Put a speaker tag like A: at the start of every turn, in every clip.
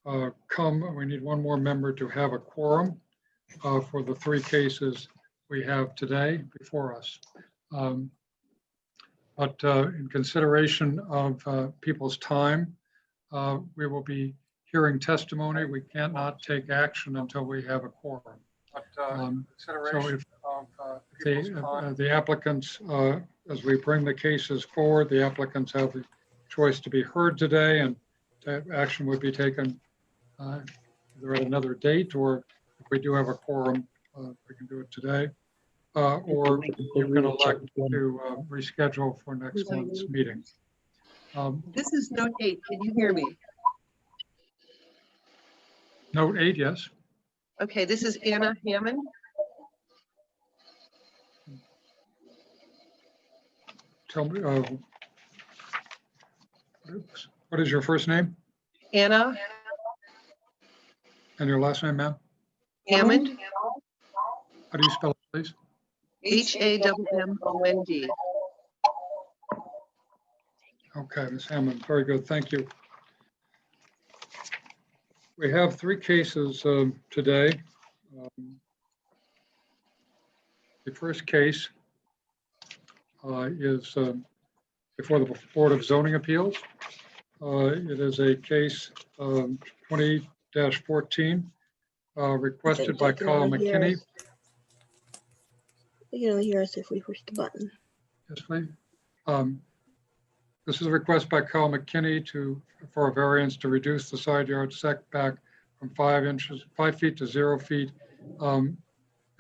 A: come. We need one more member to have a quorum for the three cases we have today before us. But in consideration of people's time, we will be hearing testimony. We cannot take action until we have a quorum. So if the applicants, as we bring the cases forward, the applicants have the choice to be heard today, and action would be taken either at another date, or if we do have a quorum, we can do it today. Or you can elect to reschedule for next month's meeting.
B: This is note 8. Can you hear me?
A: Note 8, yes.
B: Okay, this is Anna Hammond.
A: Tell me, what is your first name
B: Anna
A: and your last name, ma'am?
B: Hammond.
A: How do you spell it, please?
B: Hammond.
A: Okay, Ms. Hammond, very good, thank you. We have three cases today. The first case is before the Board of Zoning Appeals. It is a case 20-14 requested by Carl McKinney.
C: You can only hear us if we push the button.
A: Yes, please. This is a request by Carl McKinney for a variance to reduce the side yard setback from 5 feet to 0 feet in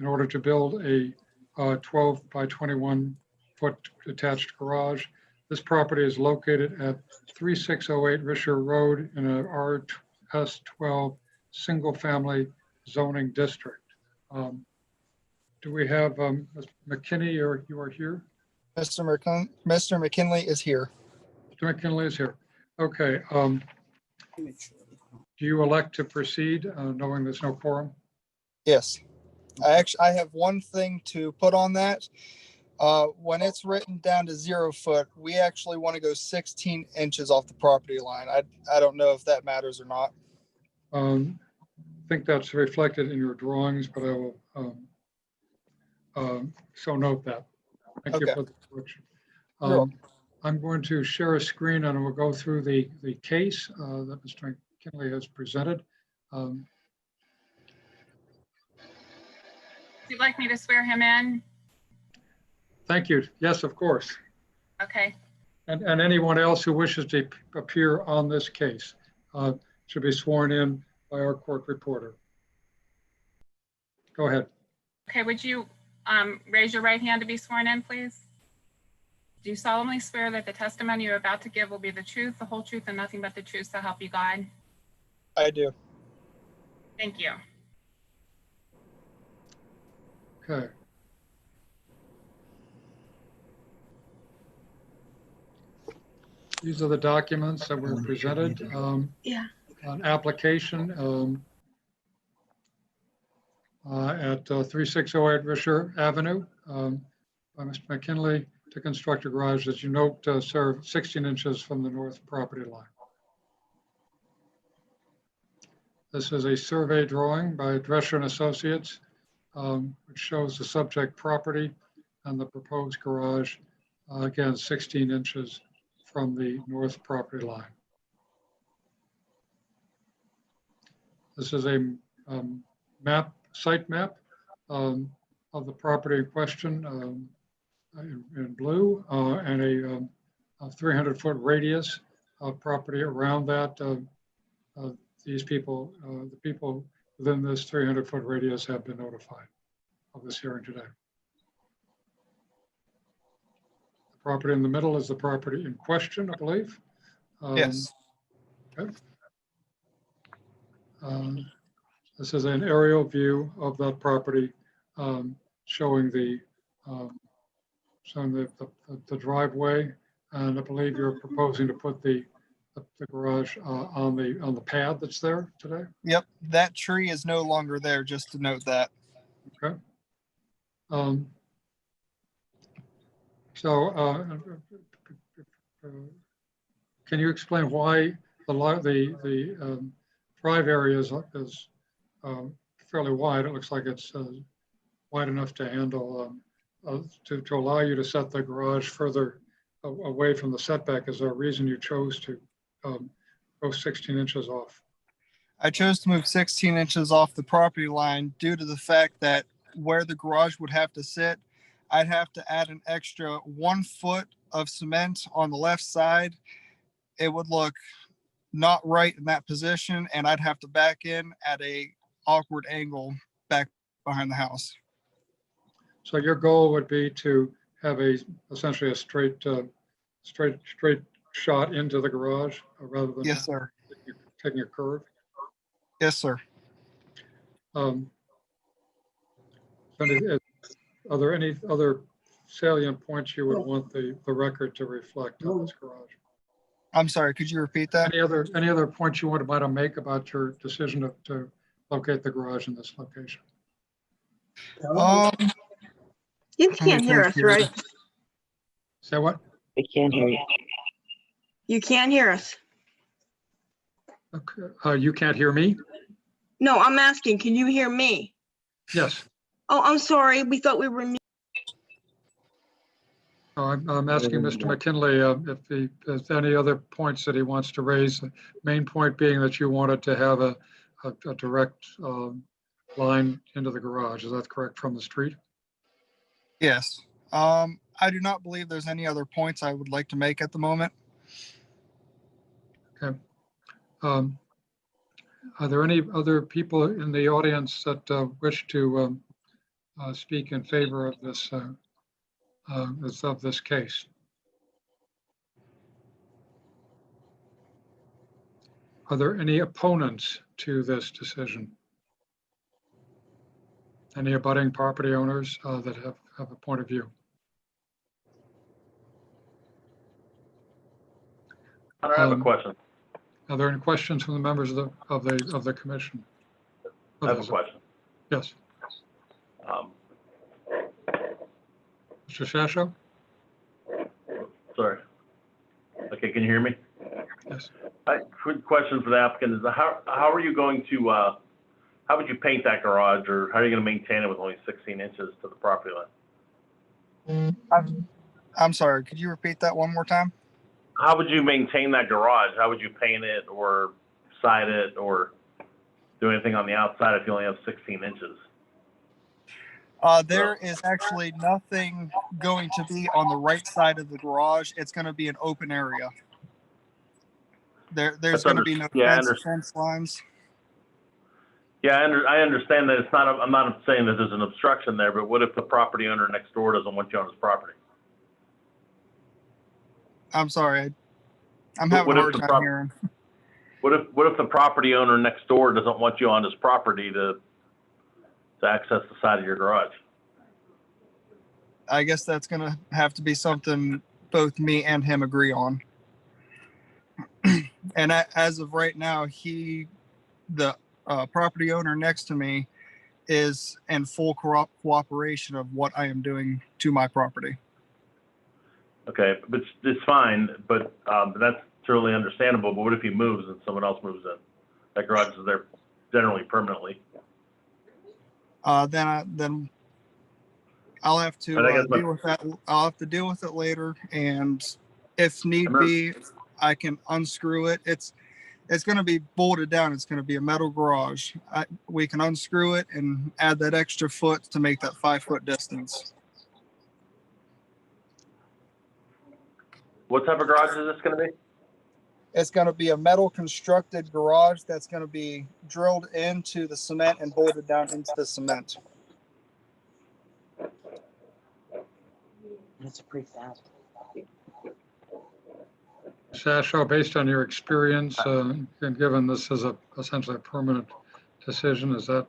A: order to build a 12 by 21 foot attached garage. This property is located at 3608 Risher Road in a RS12 single family zoning district. Do we have Ms. McKinney, or you are here?
D: Mr. McKinley is here.
A: Mr. McKinley is here. Okay. Do you elect to proceed knowing there's no quorum?
D: Yes. I have one thing to put on that. When it's written down to 0 foot, we actually want to go 16 inches off the property line. I don't know if that matters or not.
A: I think that's reflected in your drawings, but I will so note that. Thank you for the correction. I'm going to share a screen and we'll go through the case that Mr. McKinley has presented.
E: Would you like me to swear him in?
A: Thank you. Yes, of course.
E: Okay.
A: And anyone else who wishes to appear on this case should be sworn in by our court reporter. Go ahead.
E: Okay, would you raise your right hand to be sworn in, please? Do you solemnly swear that the testimony you're about to give will be the truth, the whole truth, and nothing but the truth, so help you God?
D: I do.
E: Thank you.
A: Okay. These are the documents that were presented.
C: Yeah.
A: An application at 3608 Risher Avenue by Mr. McKinley to construct a garage, as you note, serve 16 inches from the north property line. This is a survey drawing by Drescher and Associates, which shows the subject property and the proposed garage, again, 16 inches from the north property line. This is a site map of the property in question in blue, and a 300-foot radius of property around that. These people, the people within this 300-foot radius have been notified of this hearing today. The property in the middle is the property in question, I believe.
D: Yes.
A: Okay. This is an aerial view of that property, showing the driveway, and I believe you're proposing to put the garage on the pad that's there today.
D: Yep, that tree is no longer there, just to note that.
A: Okay. Can you explain why the drive area is fairly wide. It looks like it's wide enough to handle, to allow you to set the garage further away from the setback. Is there a reason you chose to go 16 inches off?
D: I chose to move 16 inches off the property line due to the fact that where the garage would have to sit, I'd have to add an extra 1 foot of cement on the left side. It would look not right in that position, and I'd have to back in at a awkward angle back behind the house.
A: So your goal would be to have essentially a straight shot into the garage rather than
D: Yes, sir.
A: taking a curve.
D: Yes, sir.
A: Are there any other salient points you would want the record to reflect on this garage?
D: I'm sorry, could you repeat that?
A: Any other points you want to make about your decision to locate the garage in this location?
C: You can't hear us, right?
A: Say what?
F: We can't hear you.
C: You can't hear us.
A: Okay. You can't hear me?
C: No, I'm asking, can you hear me?
A: Yes.
C: Oh, I'm sorry. We thought we were muted.
A: I'm asking Mr. McKinley if he has any other points that he wants to raise. The main point being that you wanted to have a direct line into the garage. Is that correct, from the street?
D: Yes. I do not believe there's any other points I would like to make at the moment.
A: Okay. Are there any other people in the audience that wish to speak in favor of this case? Are there any opponents to this decision? Any abutting property owners that have a point of view?
G: I have a question.
A: Are there any questions from the members of the commission?
G: I have a question.
A: Yes, Mr. Shasho?
G: Sorry. Okay, can you hear me?
A: Yes.
G: Quick question for the applicant is how are you going to, how would you paint that garage, or how are you going to maintain it with only 16 inches to the property line?
D: I'm sorry, could you repeat that one more time?
G: How would you maintain that garage? How would you paint it or side it or do anything on the outside if you only have 16 inches?
D: There is actually nothing going to be on the right side of the garage. It's going to be an open area. There's going to be no fence lines.
G: Yeah, I understand that it's not, I'm not saying that there's an obstruction there, but what if the property owner next door doesn't want you on his property?
D: I'm sorry. I'm having a hard time hearing.
G: What if the property owner next door doesn't want you on his property to access the side of your garage?
D: I guess that's going to have to be something both me and him agree on. And as of right now, the property owner next to me is in full cooperation of what I am doing to my property.
G: Okay, but it's fine, but that's totally understandable. But what if he moves and someone else moves in? That garage is there generally permanently.
D: Then I'll have to deal with that. I'll have to deal with it later, and if need be, I can unscrew it. It's going to be bolted down. It's going to be a metal garage. We can unscrew it and add that extra foot to make that 5 foot distance.
G: What type of garage is this going to be?
D: It's going to be a metal constructed garage that's going to be drilled into the cement and bolted down into the cement.
F: It's a prefab.
A: Shasho, based on your experience, and given this is essentially a permanent decision, is that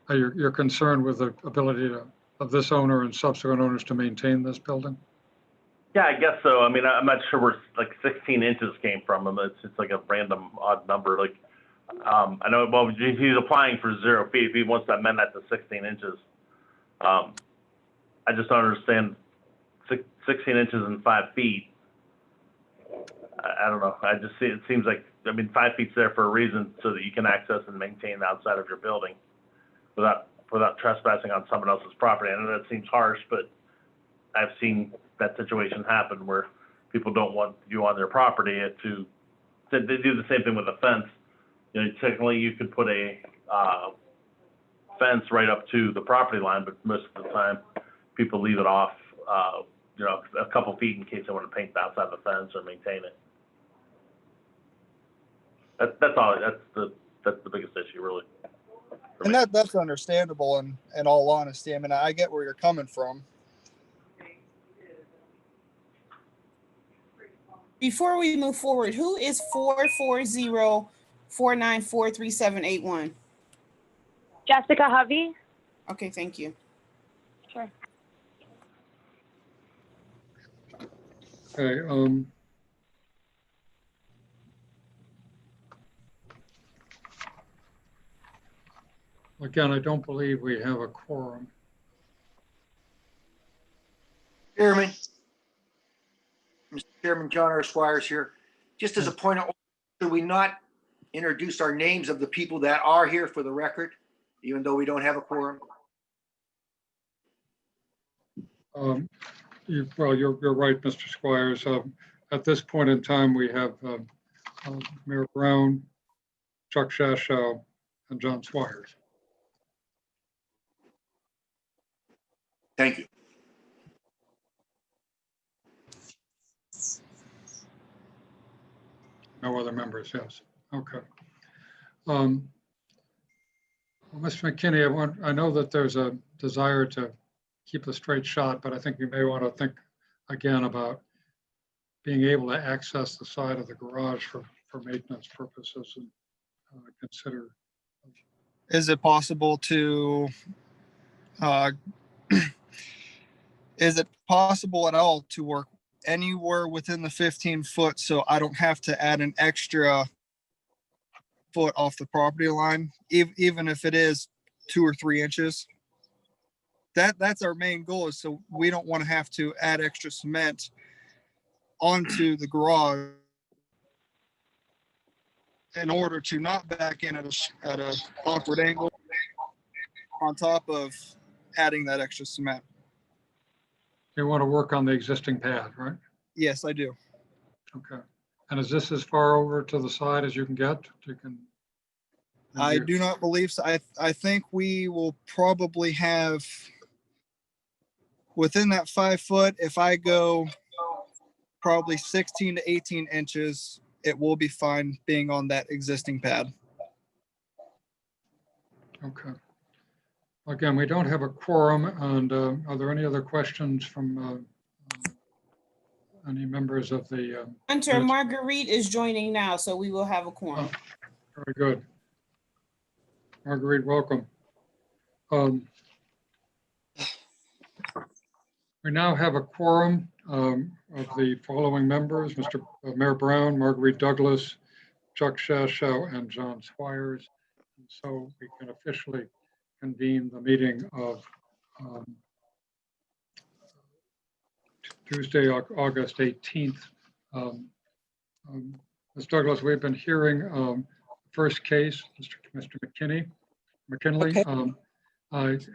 A: you're concerned with the ability of this owner and subsequent owners to maintain this building?
G: Yeah, I guess so. I mean, I'm not sure where like 16 inches came from. It's like a random odd number. Like, I know, well, he's applying for 0 feet. If he wants to amend that to 16 inches, I just don't understand 16 inches and 5 feet. I don't know. I just see, it seems like I mean, 5 feet's there for a reason so that you can access and maintain the outside of your building without trespassing on someone else's property. I know that seems harsh, but I've seen that situation happen where people don't want you on their property they do the same thing with a fence. You know, technically you could put a fence right up to the property line, but most of the time people leave it off, you know, a couple feet in case they want to paint the outside of the fence or maintain it. That's all. That's the biggest issue, really. for
D: And
G: me.
D: that's understandable in all honesty. I mean, I get where you're coming from.
F: Before we move forward, who is 440-494-3781?
H: Jessica Hovey.
F: Okay, thank you.
H: Sure.
A: Okay, again, I don't believe we have a quorum.
I: Chairman. Mr. Chairman, John R. Squires here. Just as a point of order, should we not introduce our names of the people that are here for the record, even though we don't have a quorum?
A: Well, you're right, Mr. Squires. At this point in time, we have Mayor Brown, Chuck Shashow, and John Squires.
I: Thank you.
A: No other members, yes. Okay. Well, Mr. McKinney, I know that there's a desire to keep a straight shot, but I think you may want to think again about being able to access the side of the garage for maintenance purposes and consider.
D: Is it possible to, is it possible at all to work anywhere within the 15 foot so I don't have to add an extra foot off the property line, even if it is 2 or 3 inches? That's our main goal, is so we don't want to have to add extra cement onto the garage in order to not back in at a awkward angle on top of adding that extra cement.
A: You want to work on the existing pad, right?
D: Yes, I do.
A: Okay. And is this as far over to the side as you can get?
D: I do not believe so. I think we will probably have within that 5 foot, if I go probably 16 to 18 inches, it will be fine being on that existing pad.
A: Okay. Again, we don't have a quorum, and are there any other questions from any members of the?
F: Hunter,
A: Yes.
F: Marguerite is joining now, so we will have a quorum.
A: Very good. Marguerite, welcome. We now have a quorum of the following members: Mr. Mayor Brown, Marguerite Douglas, Chuck Shashow, and John Squires. And so we can officially convene the meeting of Tuesday, August 18th. Ms. Douglas, we've been hearing first case, Mr. McKinley,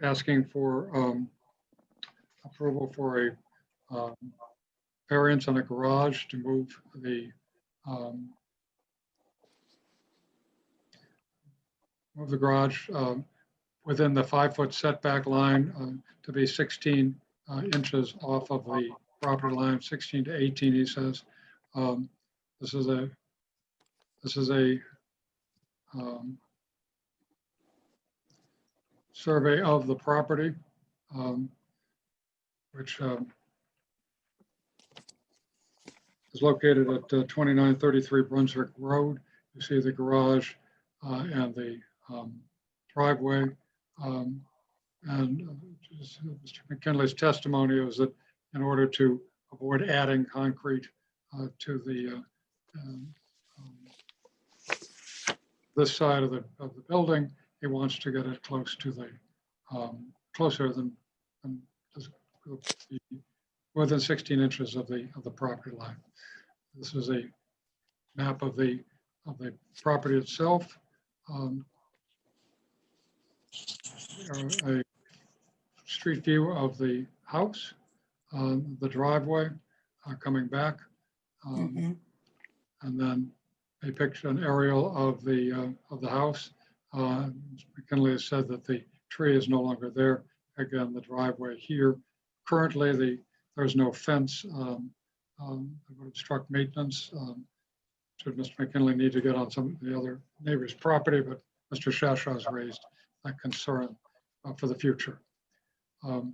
A: asking for approval for a variance on a garage to move the garage within the 5 foot setback line to be 16 inches off of the property line, 16 to 18, he says. This is a survey of the property, which is located at 2933 Brunswick Road. You see the garage and the driveway. And Mr. McKinley's testimony was that in order to avoid adding concrete to the this side of the building, he wants to get it close to the closer than within 16 inches of the property line. This is a map of the the property itself. A street view of the house, the driveway coming back, and then a picture, an aerial of the house. McKinley has said that the tree is no longer there. Again, the driveway here. Currently, there's no fence that would obstruct maintenance. Should Mr. McKinley need to get on some of the other neighbor's property, but Mr. Shasha has raised that concern for the future. Do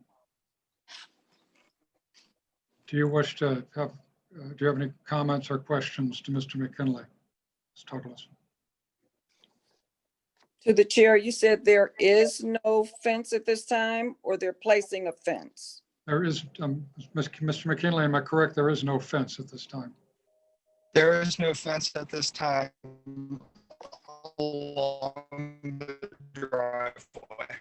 A: you wish to have, do you have any comments or questions to Mr. McKinley? Ms. Douglas.
J: To the chair, you said there is no fence at this time, or they're placing a fence?
A: There is, Mr. McKinley, am I correct? There is no fence at this time.
D: There is no fence at this time along the driveway.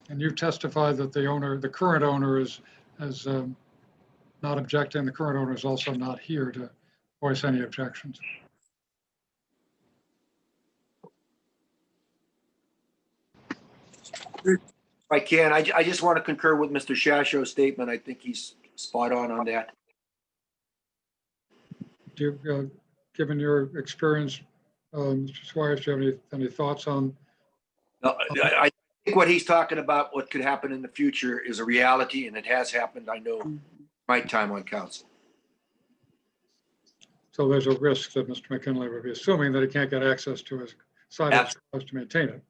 A: And you've testified that the owner, the current owner is not objecting. The current owner is also not here to voice any objections.
I: If I can, I just want to concur with Mr. Shasho's statement. I think he's spot on that.
A: Do you, given your experience, Mr. Squires, do you have any thoughts on?
I: No, I think what he's talking about, what could happen in the future, is a reality, and it has happened. I know my time on council.
A: So there's a risk that Mr. McKinley would be assuming that he can't get access to his side of the house to maintain it.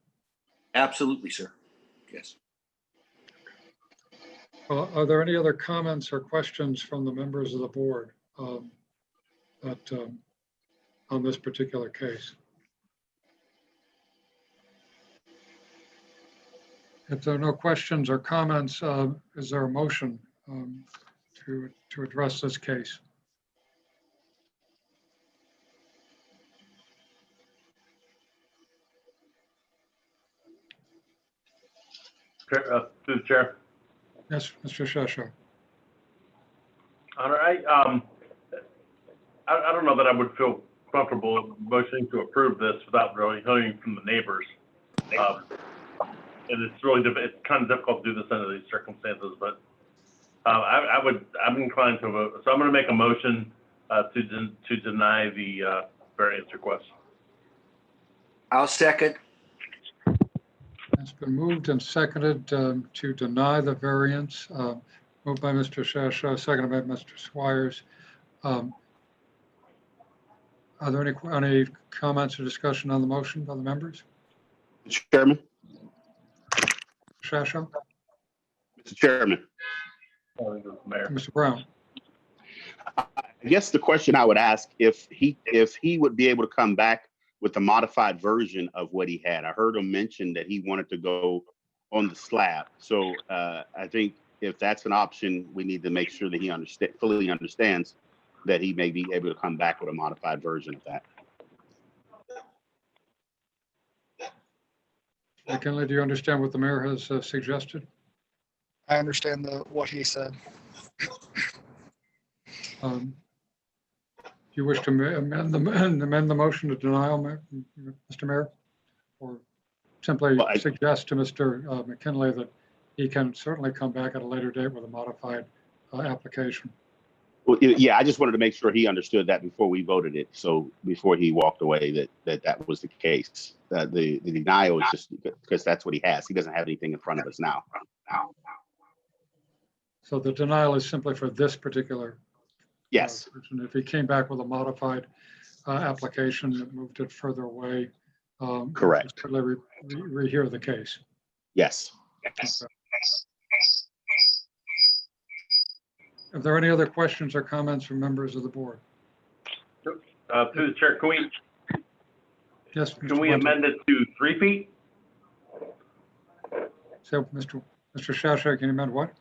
I: Absolutely, sir. Yes.
A: Are there any other comments or questions from the members of the board on this particular case? If there are no questions or comments, is there a motion to address this case?
G: To the chair.
A: Yes, Mr. Shasha.
G: All right. I don't know that I would feel comfortable motioning to approve this without really hearing from the neighbors. And it's really, it's kind of difficult to do this under these circumstances, but I'm inclined to vote. So I'm going to make a motion to deny the variance request.
I: I'll second.
A: It's been moved and seconded to deny the variance. Moved by Mr. Shasha, seconded by Mr. Squires. Are there any comments or discussion on the motion by the members?
K: Mr. Chairman.
A: Shasha?
K: Mr. Chairman.
A: Mr. Brown?
K: I guess the question I would ask, if he would be able to come back with a modified version of what he had. I heard him mention that he wanted to go on the slab. So I think if that's an option, we need to make sure that he fully understands that he may be able to come back with a modified version of that.
A: McKinley, do you understand what the mayor has suggested?
D: I understand what he said.
A: Do you wish to amend the motion to denial, Mr. Mayor? Or simply suggest to Mr. McKinley that he can certainly come back at a later date with a modified application?
K: Well, yeah, I just wanted to make sure he understood that before we voted it. So before he walked away, that was the case. The denial is just because that's what he has. He doesn't have anything in front of us now.
A: So the denial is simply for this particular.
K: Yes.
A: If he came back with a modified application that moved it further away.
K: Correct.
A: Could rehear the case.
K: Yes.
A: Yes. Are there any other questions or comments from members of the board?
G: To the chair, can we?
A: Yes.
G: Can we amend it to 3 feet?
A: So, Mr. Shasha, can you amend what?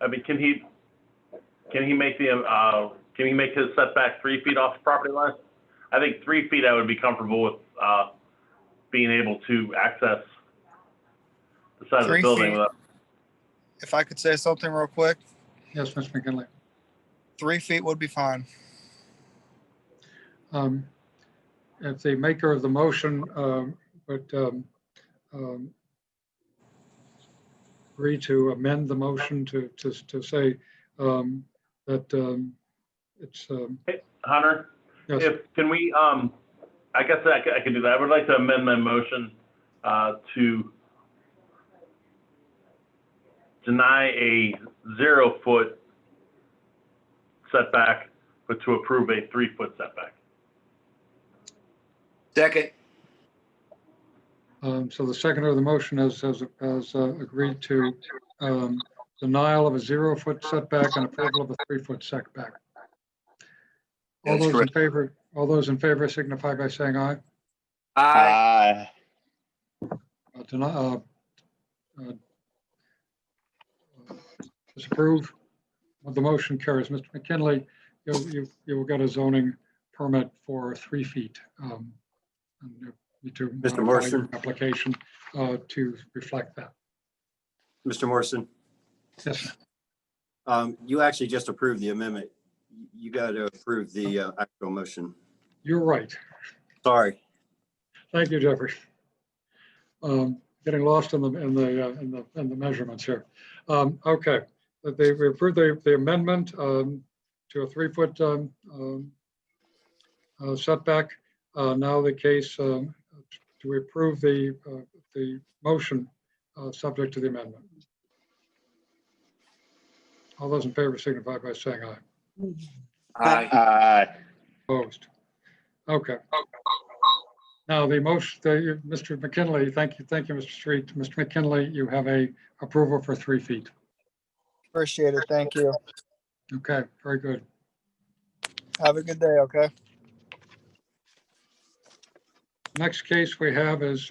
G: I mean, can he make his setback 3 feet off the property line? I think 3 feet I would be comfortable with being able to access the side of the
D: 3
G: building.
D: feet. If I could say something real quick.
A: Yes, Mr. McKinley.
D: 3 feet would be fine.
A: if the maker of the motion would agree to amend the motion to say that it's,
G: Hey, Hunter,
A: yes,
G: can we, I guess I can do that. I would like to amend my motion to deny a 0-foot setback, but to approve a 3-foot setback.
I: Second.
A: so the seconder of the motion has agreed to denial of a 0-foot setback and approval of a 3-foot setback.
I: That's correct.
A: All those in favor signify by saying aye.
I: Aye.
A: Disapprove of the motion carries. Mr. McKinley, you will get a zoning permit for 3 feet. And you need to
L: Mr.
A: modify
L: Morrison.
A: your application to reflect that.
L: Mr. Morrison,
A: Yes,
L: you actually just approved the amendment. You got to approve the actual motion.
A: you're right.
L: Sorry.
A: Thank you, Jeffrey. Getting lost in the measurements here. Okay, we approved the amendment to a 3-foot setback. Now the case, do we approve the motion subject to the amendment? All those in favor signify by saying aye.
I: Aye.
A: Opposed? Okay. Now the motion, Mr. McKinley, thank you, Mr. Street. Mr. McKinley, you have a approval for 3 feet.
D: Appreciate it. Thank you.
A: Okay, very good.
D: Have a good day, okay?
A: Next case we have is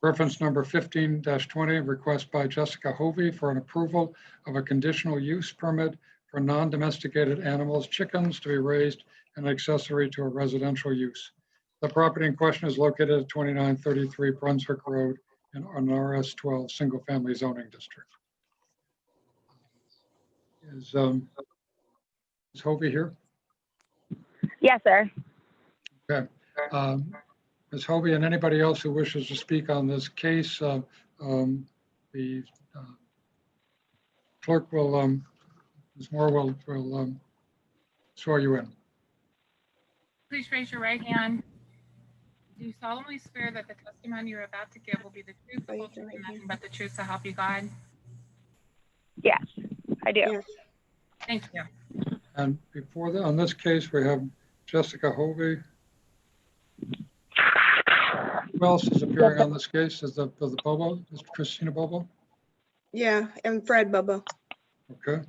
A: reference number 15-20, request by Jessica Hovey for an approval of a conditional use permit for non-domesticated animals, chickens, to be raised and accessory to a residential use. The property in question is located at 2933 Brunswick Road in an RS-12 single-family zoning district. Is Hovey here?
H: Yes, sir.
A: Okay. Ms. Hovey and anybody else who wishes to speak on this case, the clerk will, Ms. Moore will swear you in.
E: Please raise your right hand. Do you solemnly swear that the testimony you're about to give will be the truth, the whole truth, and nothing but the truth to help you God?
H: Yes, I do.
C: Yes.
E: Thank you.
A: And before that, on this case, we have Jessica Hovey. Who else is appearing on this case? Is the Bobo, Mr. Christina Bobo?
C: Yeah, and Fred Bubba.
A: Okay.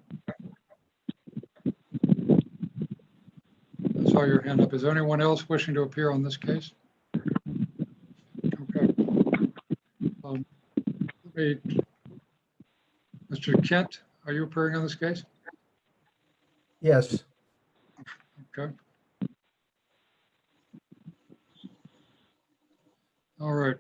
A: I saw your hand up. Is there anyone else wishing to appear on this case? Okay. Mr. Kent, are you appearing on this case?
M: Yes.
A: Okay. All right.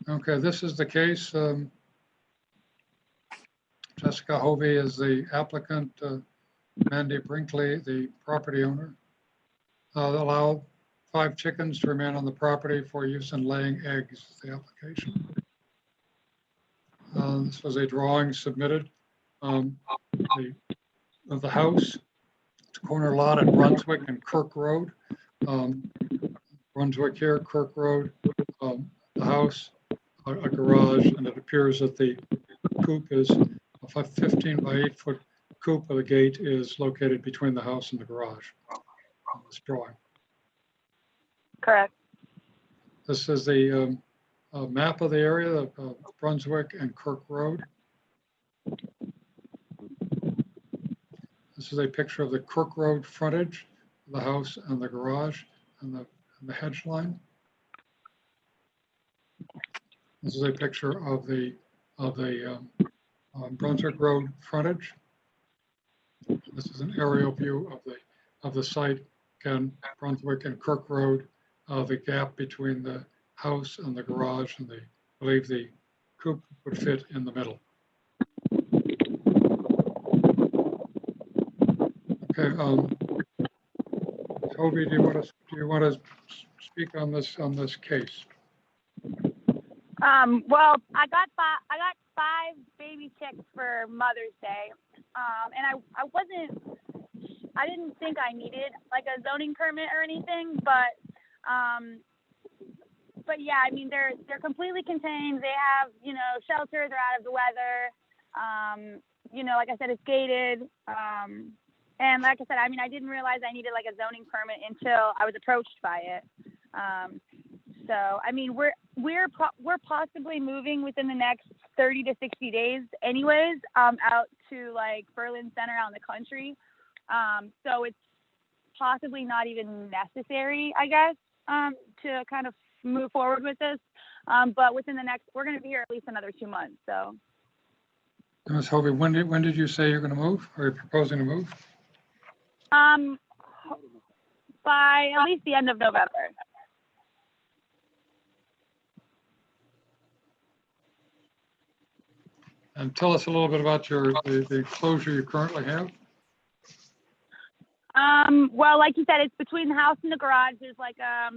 A: Okay, this is the case. Jessica Hovey is the applicant, Mandy Brinkley, the property owner. Allow 5 chickens to remain on the property for use in laying eggs, is the application. This was a drawing submitted of the house. It's a corner lot at Brunswick and Kirk Road. Brunswick here, Kirk Road, the house, a garage, and it appears that the coop is a 15 by 8 foot coop of the gate is located between the house and the garage on this drawing.
H: Correct.
A: This is the map of the area of Brunswick and Kirk Road. This is a picture of the Kirk Road frontage, the house and the garage and the hedge line. This is a picture of the Brunswick Road frontage. This is an aerial view of the site, again, Brunswick and Kirk Road, the gap between the house and the garage and the believe the coop would fit in the middle. Okay, Toby, do you want to speak on this case?
H: Well, I got five baby chicks for Mother's Day. And I didn't think I needed like a zoning permit or anything, but yeah, I mean, they're completely contained. They have, you know, shelter, they're out of the weather. You know, like I said, it's gated. And like I said, I mean, I didn't realize I needed like a zoning permit until I was approached by it. So, I mean, we're possibly moving within the next 30 to 60 days anyways, out to like Berlin Center out in the country. So it's possibly not even necessary, I guess, to kind of move forward with this. But within the next, we're going to be here at least another 2 months. So.
A: Ms. Hovey, when did you say you're going to move, or you're proposing to move?
H: By at least the end of November.
A: And tell us a little bit about the enclosure you currently have.
H: Well, like you said, it's between the house and the garage. There's like a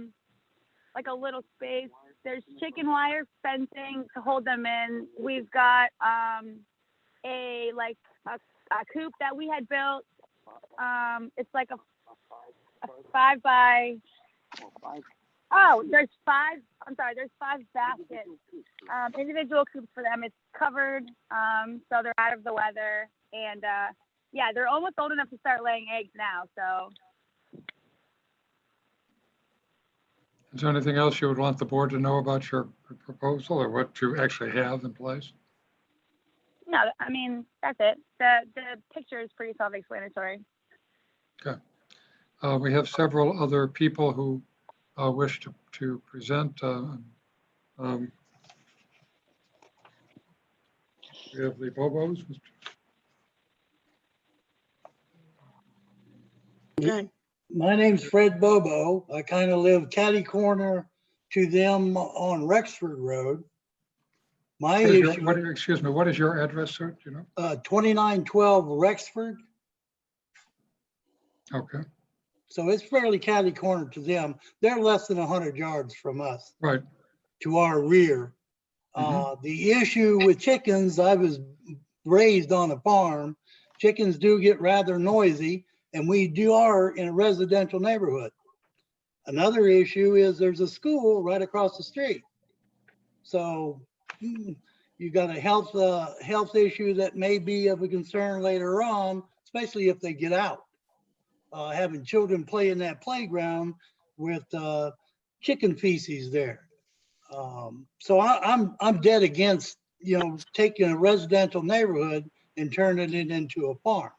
H: little space. There's chicken wire fencing to hold them in. We've got a coop that we had built. It's like a 5 by. Oh, there's five baskets, individual coops for them. It's covered, so they're out of the weather. And yeah, they're almost old enough to start laying eggs now, so.
A: Is there anything else you would want the board to know about your proposal, or what you actually have in place?
H: No, I mean, that's it. The picture is pretty self-explanatory.
A: Okay. We have several other people who wish to present. We have the Bobos.
C: Good.
M: My name's Fred Bobo. I kind of live catty corner to them on Rexford Road. My issue,
A: Excuse me, what is your address, sir? Do you know?
M: 2912 Rexford.
A: Okay,
M: So it's fairly catty corner to them. They're less than 100 yards from us.
A: right.
M: To our rear. The issue with chickens, I was raised on a farm. Chickens do get rather noisy, and we are in a residential neighborhood. Another issue is there's a school right across the street. So you've got a health issue that may be of a concern later on, especially if they get out. Having children play in that playground with chicken feces there. So I'm dead against, you know, taking a residential neighborhood and turning it into a farm.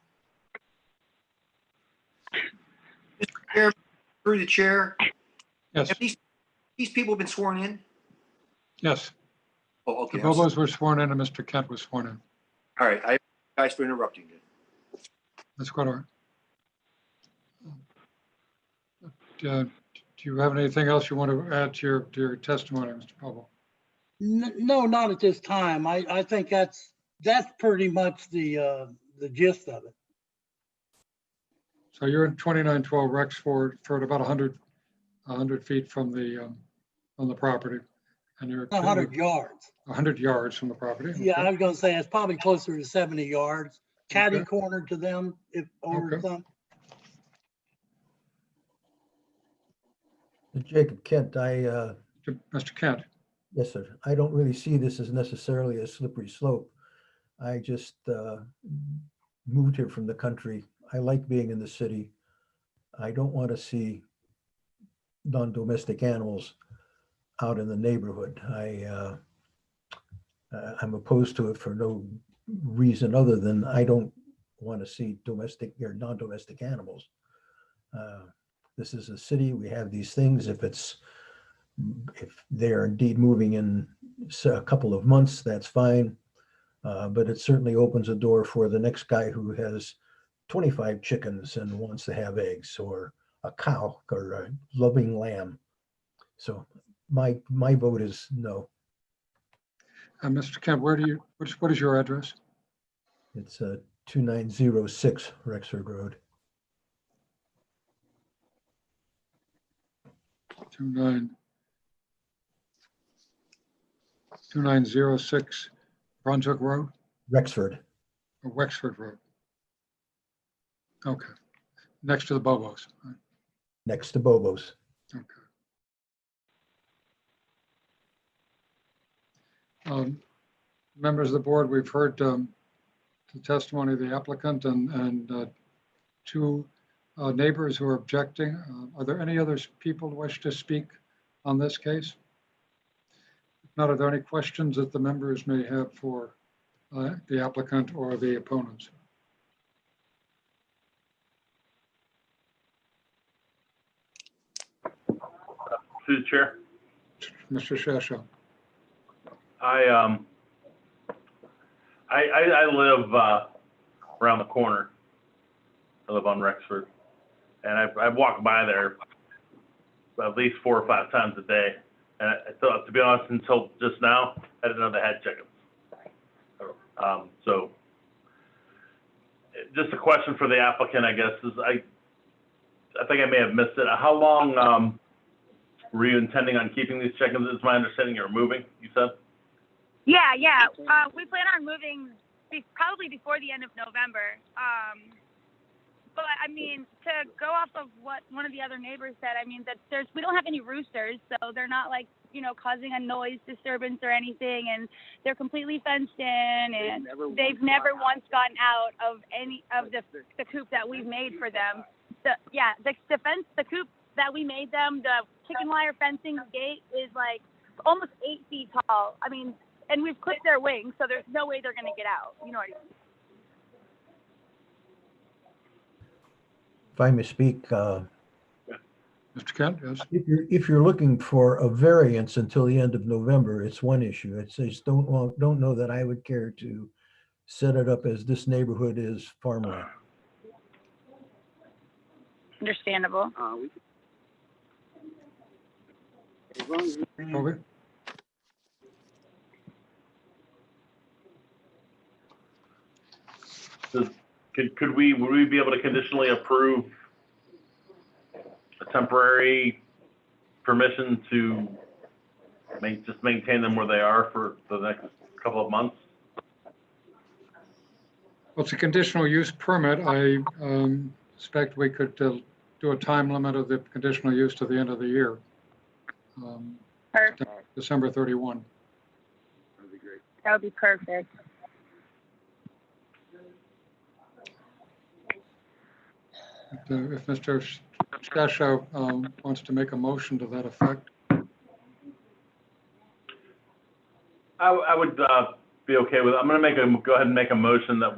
I: Mr. Chair, through the chair,
A: Yes,
I: have these people been sworn in?
A: yes.
I: Oh, okay.
A: The Bobos were sworn in and Mr. Kent was sworn in.
I: All right. I apologize for interrupting you.
A: That's quite all right. Do you have anything else you want to add to your testimony, Mr. Bobo?
M: No, not at this time. I think that's pretty much the gist of it.
A: So you're in 2912 Rexford for about 100 feet from the property, and you're
M: 100 yards.
A: 100 yards from the property.
M: Yeah,
A: Okay.
M: I was gonna say it's probably closer to 70 yards. Catty
A: Okay.
M: corner to them, if over
A: Okay.
M: some.
N: Jacob Kent,
A: Mr. Kent.
N: yes, sir. I don't really see this as necessarily a slippery slope. I just moved here from the country. I like being in the city. I don't want to see non-domestic animals out in the neighborhood. I'm opposed to it for no reason other than I don't want to see domestic or non-domestic animals. This is a city. We have these things. If they're indeed moving in a couple of months, that's fine. But it certainly opens a door for the next guy who has 25 chickens and wants to have eggs, or a cow or a loving lamb. So my vote is no.
A: Mr. Kemp, what is your address?
N: It's 2906 Rexford Road.
A: 2906 Brunswick Road,
N: Rexford.
A: or Wexford Road? Okay, next to the Bobos.
N: Next to Bobo's.
A: Okay. Members of the board, we've heard the testimony of the applicant and two neighbors who are objecting. Are there any other people who wish to speak on this case? If not, are there any questions that the members may have for the applicant or the opponents?
G: Through the chair.
A: Mr. Shasha.
G: I live around the corner. I live on Rexford, and I walk by there at least 4 or 5 times a day. And I thought, to be honest, until just now, I didn't know they had chickens. So, just a question for the applicant, I guess, is I think I may have missed it. How long were you intending on keeping these chickens? Is my understanding you're moving, you said?
H: Yeah. We plan on moving probably before the end of November. But I mean, to go off of what one of the other neighbors said, I mean, that we don't have any roosters, so they're not like, causing a noise disturbance or anything, and they're completely fenced in, and they've never once gotten out of any of the coop that we've made for them. The coop that we made them, the chicken wire fencing gate is like almost 8 feet tall. I mean, and we've clipped their wings, so there's no way they're going to get out. You know what I mean?
N: If I may speak,
A: Mr. Kent, yes.
N: if you're looking for a variance until the end of November, it's one issue. It's just don't know that I would care to set it up as this neighborhood is farmland.
H: Understandable.
A: Toby?
G: Would we be able to conditionally approve a temporary permission to just maintain them where they are for the next couple of months?
A: Well, it's a conditional use permit. I expect we could do a time limit of the conditional use to the end of the year.
H: Perfect.
A: December 31.
H: That would be perfect.
A: If Mr. Shasha wants to make a motion to that effect.
G: I would be okay with it. I'm going to go ahead and make a motion that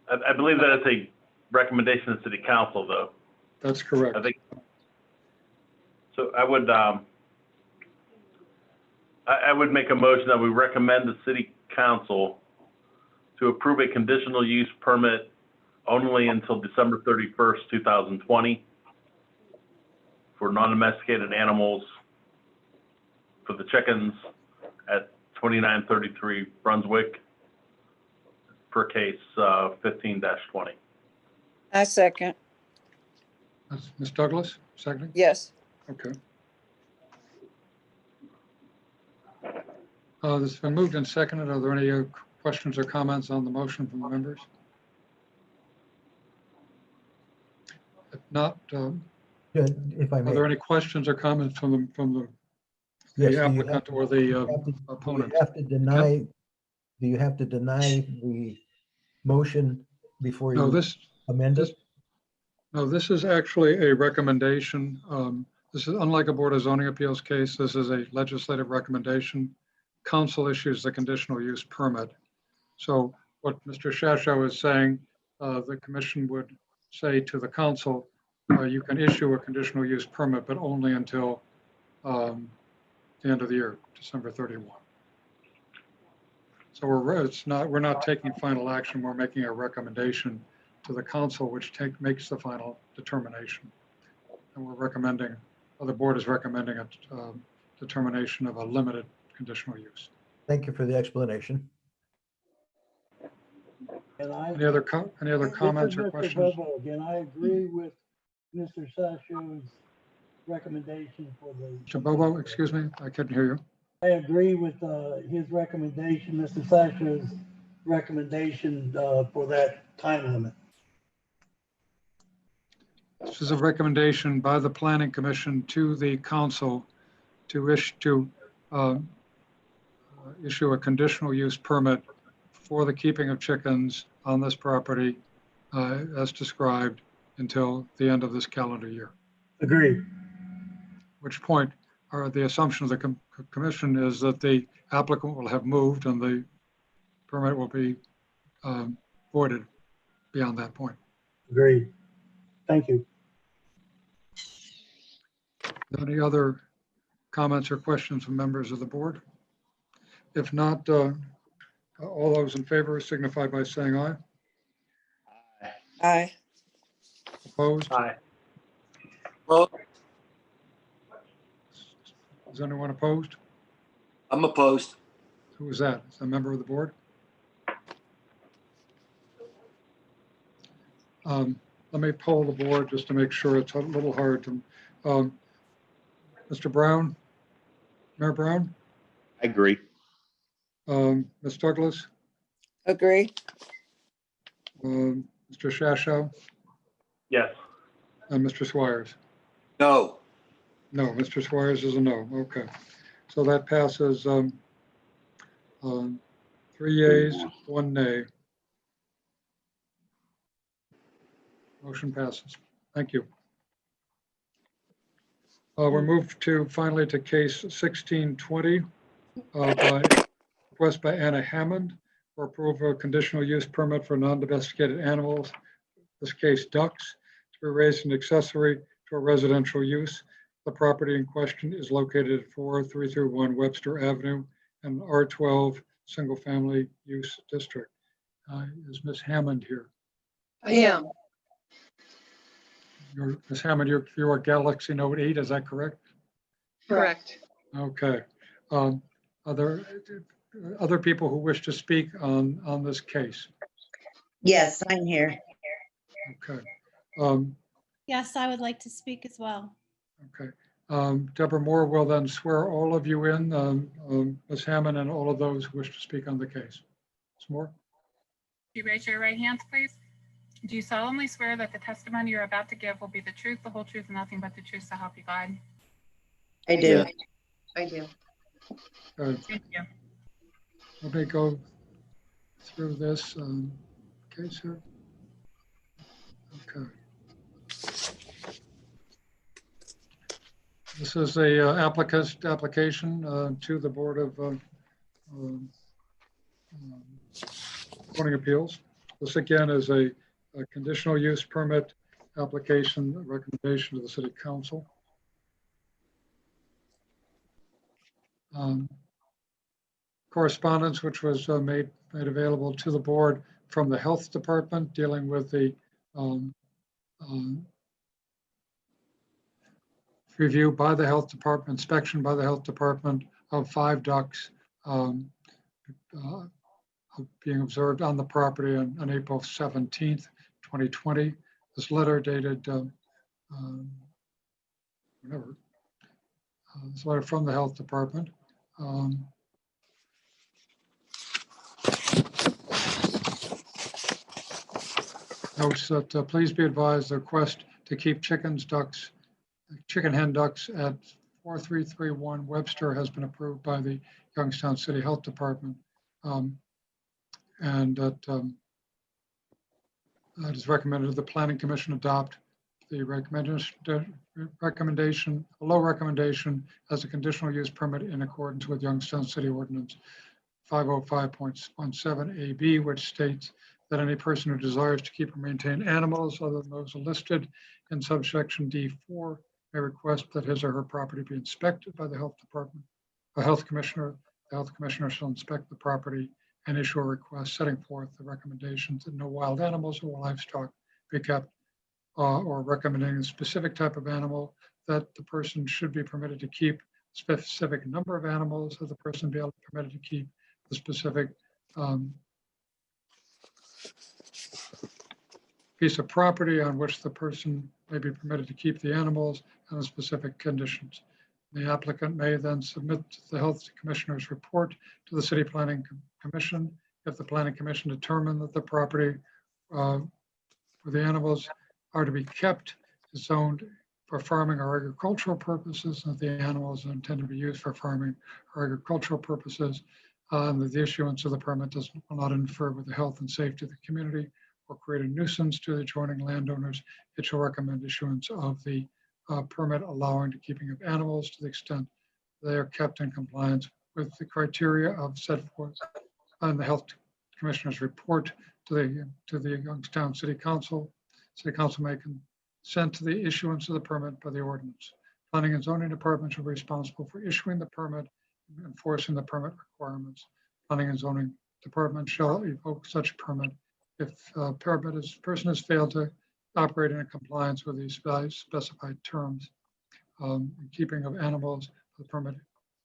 G: I believe that it's a recommendation of City Council, though.
A: That's correct.
G: I think so. I would make a motion that we recommend the City Council to approve a conditional use permit only until December 31st, 2020 for non-domesticated animals for the chickens at 2933 Brunswick per case 15-20.
J: I second.
A: That's Ms. Douglas, seconding?
J: Yes.
A: Okay. This has been moved and seconded. Are there any questions or comments on the motion from the members? If not,
N: If I
A: are
N: may.
A: there any questions or comments from the
N: Yes,
A: applicant or the opponent?
N: Do you have to deny the motion before
A: No,
N: you amend it?
A: No, this is actually a recommendation. This is unlike a Board of Zoning Appeals case. This is a legislative recommendation. Council issues the conditional use permit. So what Mr. Shasha is saying, the commission would say to the council, you can issue a conditional use permit, but only until the end of the year, December 31. So we're not taking final action. We're making a recommendation to the council, which makes the final determination. And we're recommending the board is recommending a determination of a limited conditional use.
N: Thank you for the explanation.
M: And I,
A: Any other comments or
M: Mr.
A: questions?
M: Bobo again, I agree with Mr. Sasho's recommendation for the.
A: Mr. Bobo, excuse me, I couldn't hear you.
M: I agree with his recommendation, Mr. Sasha's recommendation for that time limit.
A: This is a recommendation by the Planning Commission to the council to issue a conditional use permit for the keeping of chickens on this property as described until the end of this calendar year.
M: Agreed.
A: Which point, or the assumption of the commission is that the applicant will have moved and the permit will be voided beyond that point.
M: Agreed. Thank you.
A: Any other comments or questions from members of the board? If not, all those in favor signify by saying aye.
J: Aye.
A: Opposed?
G: Aye.
I: Well,
A: Is anyone opposed?
I: I'm opposed.
A: Who is that? Is that a member of the board? Let me poll the board just to make sure. It's a little hard to. Mr. Brown? Mayor Brown?
K: I agree.
A: Ms. Douglas?
J: Agree.
A: Mr. Shashow?
G: Yes.
A: And Mr. Swires?
I: No.
A: No, Mr. Swires is a no. Okay. So that passes 3 yeas, 1 nay. Motion passes. Thank you. We're moved to finally to case 1620 by request by Anna Hammond for approval of conditional use permit for non-domesticated animals. This case ducks to be raised an accessory to a residential use. The property in question is located at 4331 Webster Avenue and R12 single family use district. Is Ms. Hammond here?
B: I am.
A: Ms. Hammond, you're a Galaxy Note 8, is that correct?
B: Correct.
A: Okay. Are there other people who wish to speak on this case?
O: Yes, I'm here.
A: Okay.
P: Yes, I would like to speak as well.
A: Okay. Deborah Moore will then swear all of you in, Ms. Hammond and all of those who wish to speak on the case. Ms. Moore?
E: Do you raise your right hands, please? Do you solemnly swear that the testimony you're about to give will be the truth, the whole truth, and nothing but the truth, so help you God?
O: I do.
L: Yeah.
B: I do.
A: Good.
E: Thank you.
A: Let me go through this case here. Okay. This is a application to the Board of Zoning Appeals. This again is a conditional use permit application recommendation to the City Council. Correspondence which was made available to the board from the Health Department dealing with the review by the Health Department, inspection by the Health Department of 5 ducks being observed on the property on April 17th, 2020. This letter dated this letter from the Health Department. Notes that please be advised the request to keep chicken hen ducks at 4331 Webster has been approved by the Youngstown City Health Department. And that that is recommended the Planning Commission adopt the recommendation, a low recommendation as a conditional use permit in accordance with Youngstown City Ordinance 505.17 AB, which states that any person who desires to keep or maintain animals other than those listed in subsection D4 may request that his or her property be inspected by the Health Department. A health commissioner, the health commissioner shall inspect the property and issue a request setting forth the recommendations that no wild animals or livestock be kept or recommending a specific type of animal that the person should be permitted to keep a specific number of animals, that the person be permitted to keep the specific piece of property on which the person may be permitted to keep the animals and the specific conditions. The applicant may then submit the Health Commissioner's report to the City Planning Commission. If the Planning Commission determined that the property where the animals are to be kept is zoned for farming or agricultural purposes, and that the animals are intended to be used for farming or agricultural purposes, and that the issuance of the permit will not interfere with the health and safety of the community or create a nuisance to the adjoining landowners, it shall recommend issuance of the permit allowing the keeping of animals to the extent they are kept in compliance with the criteria of set forth on the Health Commissioner's report to the Youngstown City Council. City Council may consent to the issuance of the permit by the ordinance. Planning and Zoning Department shall be responsible for issuing the permit and enforcing the permit requirements. Planning and Zoning Department shall evoke such permit if person has failed to operate in compliance with these specified terms. In keeping of animals, the permit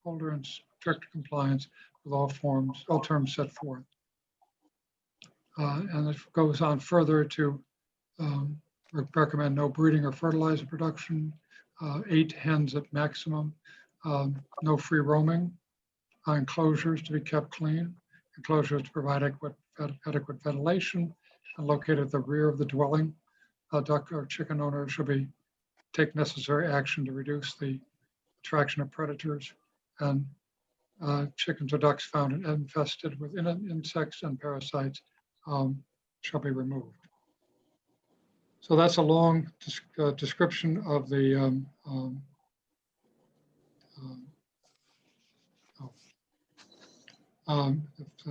A: holder in strict compliance with all terms set forth. And it goes on further to recommend no breeding or fertilizer production, 8 hens at maximum, no free roaming, enclosures to be kept clean, enclosures to provide adequate ventilation, and located at the rear of the dwelling. Duck or chicken owners should take necessary action to reduce the attraction of predators, and chickens or ducks found infested with insects and parasites shall be removed. So that's a long description of the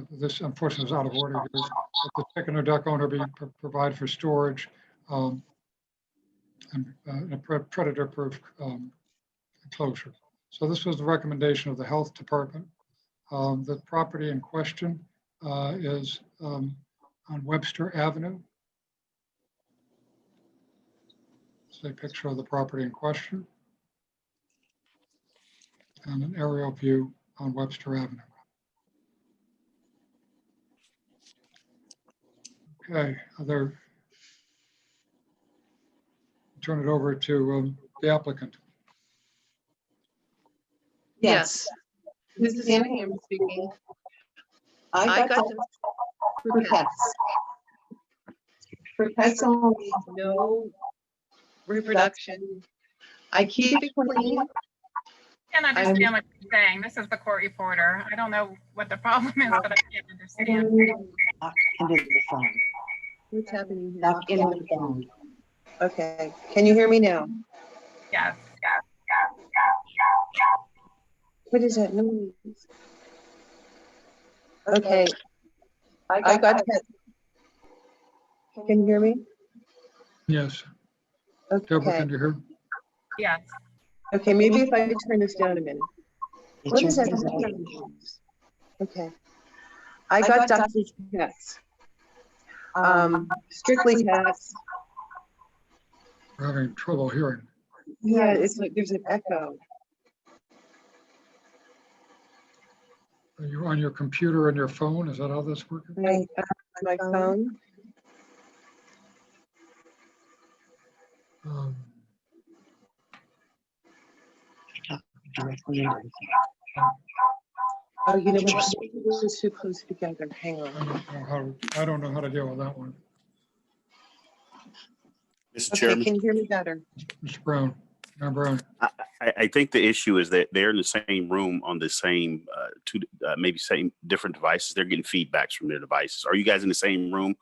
A: this unfortunately is out of order. Here. The chicken or duck owner be provide for storage and a predator-proof enclosure. So this was the recommendation of the Health Department. The property in question is on Webster Avenue. It's a picture of the property in question and an aerial view on Webster Avenue. Okay, turn it over to the applicant.
B: Yes. This is Anna Hamm speaking. I got them for pets. For pets only, no reproduction. I keep it clean.
E: I can't understand what you're saying. This is the court reporter. I don't know what the problem is, but I can't understand.
O: Into the phone.
B: What's happening here?
O: Knock into the phone.
B: Okay, can you hear me now?
E: Yes.
B: What is that noise? Okay, I got that. Can you hear me?
A: Yes. Deborah,
B: Okay.
A: can you hear?
E: Yes.
B: Okay, maybe if I could turn this down a minute. What is that? Okay. I got Dr. Pets. Strictly pets.
A: We're having trouble hearing.
B: Yeah, it's like there's an echo.
A: Are you on your computer and your phone? Is that how this works?
B: My phone.
O: Directly into the
B: Oh, you know what? This is too close together. Hang on.
A: I don't know how to deal with that one.
K: Mr.
B: Okay,
K: Chairman,
B: can you hear me better?
A: Mr. Brown, Mayor Brown.
K: I think the issue is that they're in the same room on the same maybe same different devices. They're getting feedbacks from their devices. Are you guys in the same room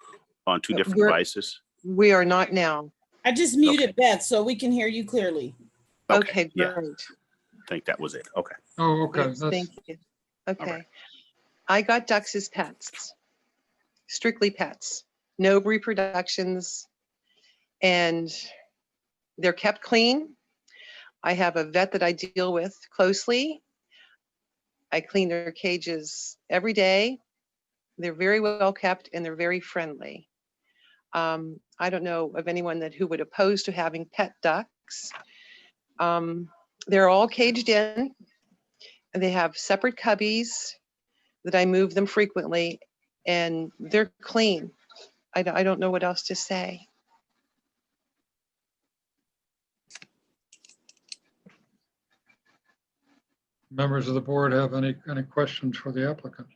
K: on 2 different devices?
B: We are not now.
F: I just muted Beth so we can hear you clearly.
B: Okay,
K: yeah.
B: great.
K: I think that was it. Okay.
A: Oh, okay.
B: Yes, thank you. Okay. I got ducks as pets, strictly pets, no reproductions, and they're kept clean. I have a vet that I deal with closely. I clean their cages every day. They're very well kept and they're very friendly. I don't know of anyone who would oppose to having pet ducks. They're all caged in, and they have separate cubbies that I move them frequently, and they're clean. I don't know what else to say.
A: Members of the board have any questions for the applicant?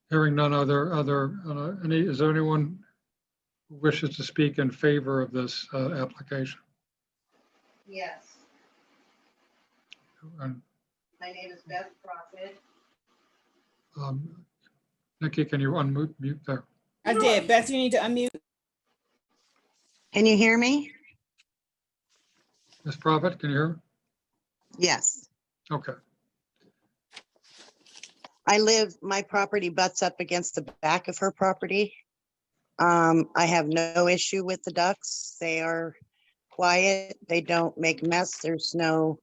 A: Hearing none is there anyone who wishes to speak in favor of this application?
B: Yes.
A: And,
B: My name is Beth Prophet.
A: Nikki, can you mute there?
F: I did. Beth, you need to unmute.
O: Can you hear me?
A: Ms. Prophet, can you hear?
O: Yes.
A: Okay.
O: My property butts up against the back of her property. I have no issue with the ducks. They are quiet. They don't make mess. There's no,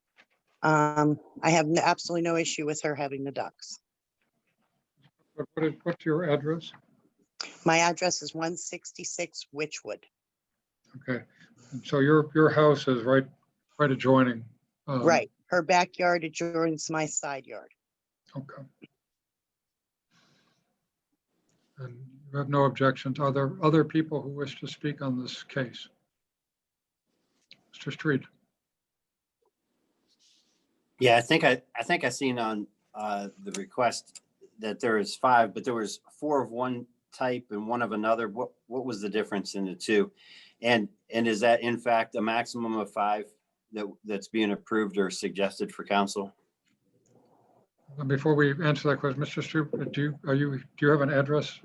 O: I have absolutely no issue with her having the ducks.
A: What's your address?
O: My address is 166 Witchwood.
A: Okay. And so your house is right adjoining.
O: Right. Her backyard adjoins my side yard.
A: Okay. And you have no objections. Are there other people who wish to speak on this case? Mr. Street.
L: Yeah, I think I seen on the request that there is 5, but there was 4 of one type and 1 of another. What was the difference in the 2? And is that in fact a maximum of 5 that's being approved or suggested for council?
A: Before we answer that question, Mr. Street, do you have an address?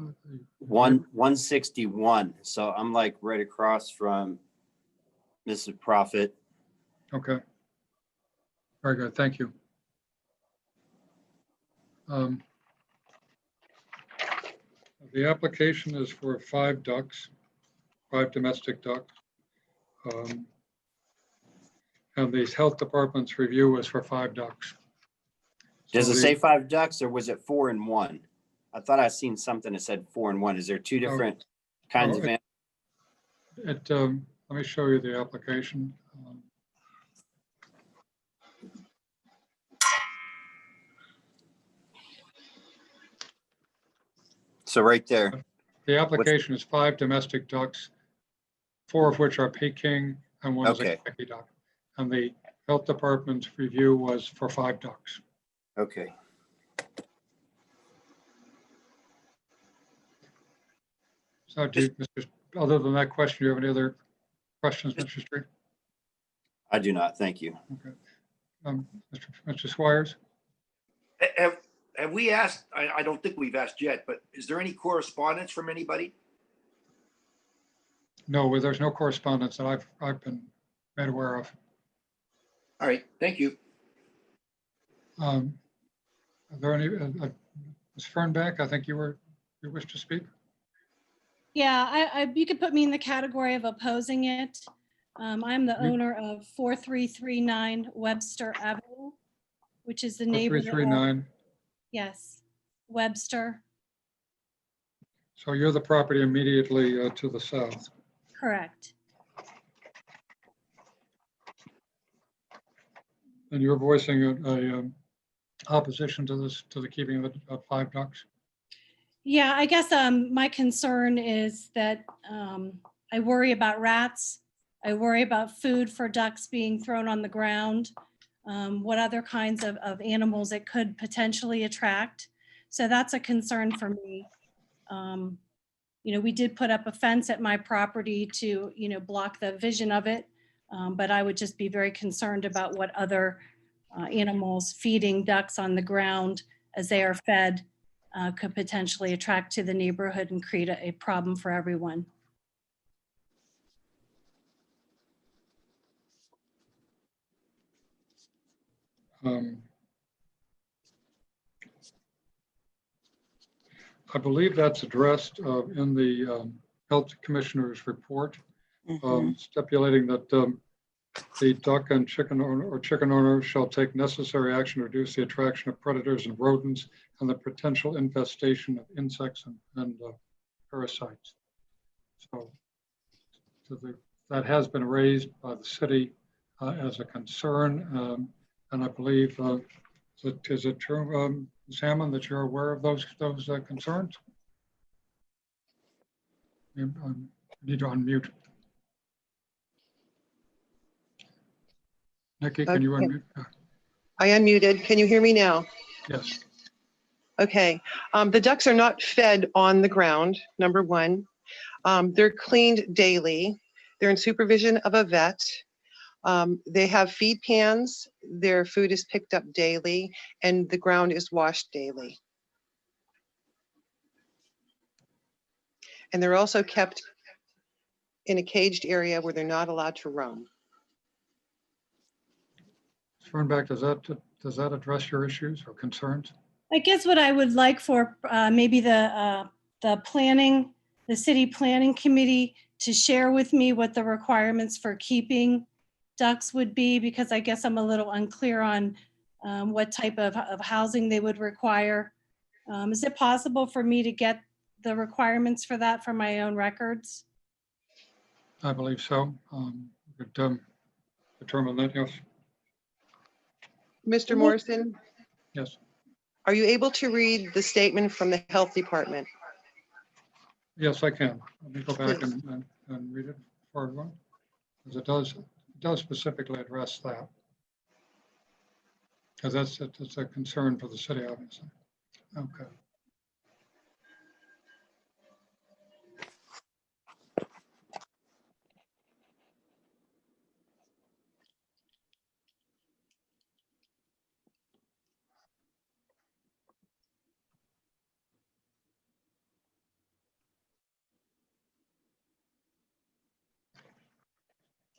L: 161. So I'm like right across from Mrs. Prophet.
A: Okay. Very good. Thank you. The application is for 5 ducks, 5 domestic ducks. And the health department's review was for 5 ducks.
L: Does
A: So
L: it say 5 ducks or was it 4 and 1? I thought I seen something that said 4 and 1. Is there 2 different kinds of animals?
A: Let me show you the application.
L: So right there.
A: The application is 5 domestic ducks, 4 of which are Peking and 1 is a
L: Okay.
A: khaki duck. And the health department's review was for 5 ducks.
L: Okay.
A: So other than that question, do you have any other questions, Mr. Street?
L: I do not. Thank you.
A: Okay. Mr. Squires?
I: Have we asked, I don't think we've asked yet, but is there any correspondence from anybody?
A: No, well, there's no correspondence that I've been made aware of.
I: All right, thank you.
A: Are there any, Ms. Fernbeck, I think you wish to speak?
P: Yeah, you could put me in the category of opposing it. I'm the owner of 4339 Webster Avenue, which is the neighborhood.
A: 4339.
P: Yes, Webster,
A: So you're the property immediately to the south.
P: correct.
A: And you're voicing a opposition to this, to the keeping of 5 ducks?
P: Yeah, I guess my concern is that I worry about rats. I worry about food for ducks being thrown on the ground. What other kinds of animals it could potentially attract. So that's a concern for me. We did put up a fence at my property to, block the vision of it. But I would just be very concerned about what other animals feeding ducks on the ground as they are fed could potentially attract to the neighborhood and create a problem for everyone.
A: I believe that's addressed in the Health Commissioner's report, stipulating that the duck and chicken owner shall take necessary action to reduce the attraction of predators and rodents and the potential infestation of insects and parasites. So that has been raised by the city as a concern, and I believe is it true, Ms. Hammond, that you're aware of those concerns? You need to unmute. Nikki, can you
B: Okay.
A: unmute?
B: I unmuted. Can you hear me now?
A: Yes.
B: Okay. The ducks are not fed on the ground, number one. They're cleaned daily. They're in supervision of a vet. They have feed pans. Their food is picked up daily, and the ground is washed daily. And they're also kept in a caged area where they're not allowed to roam.
A: Ms. Fernbeck, does that address your issues or concerns?
P: I guess what I would like for maybe the city planning committee to share with me what the requirements for keeping ducks would be, because I guess I'm a little unclear on what type of housing they would require. Is it possible for me to get the requirements for that from my own records?
A: I believe so. We could determine that, yes.
B: Mr. Morrison,
A: Yes.
B: are you able to read the statement from the health department?
A: Yes, I can. Let me go back and read it for everyone, because it does specifically address that. Because it's a concern for the city, obviously. Okay.